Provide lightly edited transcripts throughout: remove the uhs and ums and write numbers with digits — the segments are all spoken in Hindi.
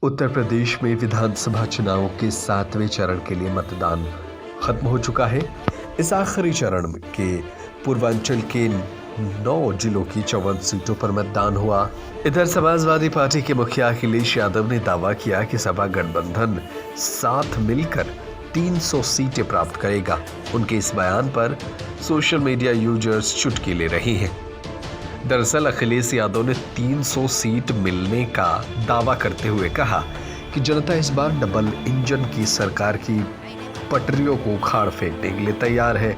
उत्तर प्रदेश में विधानसभा चुनाव के 7वें चरण के लिए मतदान खत्म हो चुका है। इस आखिरी चरण के पूर्वांचल के 9 जिलों की 54 सीटों पर मतदान हुआ। इधर समाजवादी पार्टी के मुखिया अखिलेश यादव ने दावा किया कि सपा गठबंधन साथ मिलकर 300 सीटें प्राप्त करेगा। उनके इस बयान पर सोशल मीडिया यूजर्स चुटकी ले रहे हैं। दरअसल अखिलेश यादव ने 300 सीट मिलने का दावा करते हुए कहा कि जनता इस बार डबल इंजन की सरकार की पटरियों को उखाड़ फेंकने के लिए तैयार है।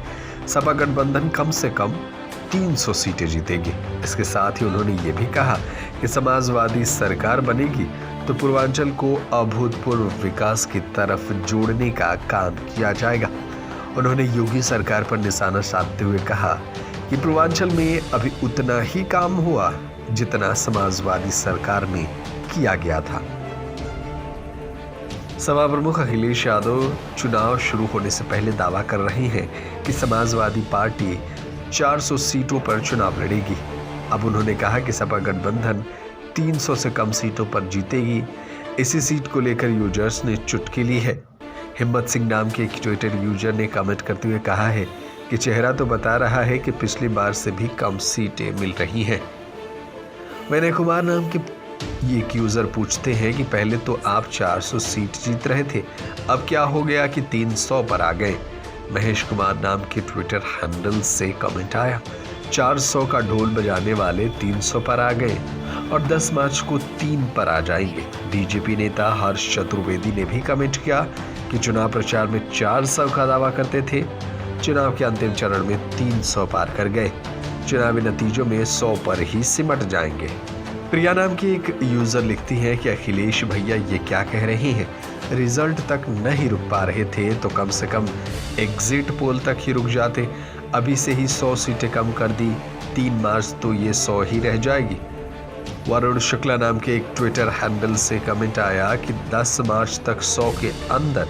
सपा गठबंधन कम से कम 300 सीटें जीतेगी। इसके साथ ही उन्होंने ये भी कहा कि समाजवादी सरकार बनेगी तो पूर्वांचल को अभूतपूर्व विकास की तरफ जोड़ने का काम किया जाएगा। उन्होंने योगी सरकार पर निशाना साधते हुए कहा कि पूर्वांचल में अभी उतना ही काम हुआ जितना समाजवादी सरकार में किया गया था। सपा प्रमुख अखिलेश यादव चुनाव शुरू होने से पहले दावा कर रहे हैं कि समाजवादी पार्टी 400 सीटों पर चुनाव लड़ेगी। अब उन्होंने कहा कि सपा गठबंधन 300 से कम सीटों पर जीतेगी। इसी सीट को लेकर यूजर्स ने चुटकी ली है। हिम्मत सिंह नाम के एक ट्विटर यूजर ने कमेंट करते हुए कहा है कि चेहरा तो बता रहा है कि पिछली बार से भी कम सीटें मिल रही हैं। विनय कुमार नाम के ये यूजर पूछते हैं कि पहले तो आप 400 सीट जीत रहे थे, अब क्या हो गया कि 300 पर आ गए। महेश कुमार नाम के ट्विटर हैंडल से कमेंट आया, 400 का ढोल बजाने वाले 300 पर आ गए और 10 मार्च को 3 पर आ जाएंगे। बीजेपी नेता हर्ष चतुर्वेदी ने भी कमेंट किया कि चुनाव प्रचार में 400 का दावा करते थे, चुनाव के अंतिम चरण में 300 पार कर गए, चुनावी नतीजों में 100 पर ही सिमट जाएंगे। प्रिया नाम की एक यूजर लिखती है कि अखिलेश भैया ये क्या कह रहे हैं, रिजल्ट तक नहीं रुक पा रहे थे तो कम से कम एग्जिट पोल तक ही रुक जाते। अभी से ही 100 सीटें कम कर दी, 3 मार्च तो ये 100 ही रह जाएगी। वरुण शुक्ला नाम के एक ट्विटर हैंडल से कमेंट आया कि 10 मार्च तक 100 के अंदर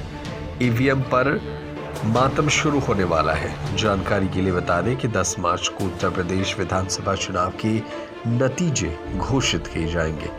ईवीएम पर मातम शुरू होने वाला है। जानकारी के लिए बता दें कि 10 मार्च को उत्तर प्रदेश विधानसभा चुनाव के नतीजे घोषित किए जाएंगे।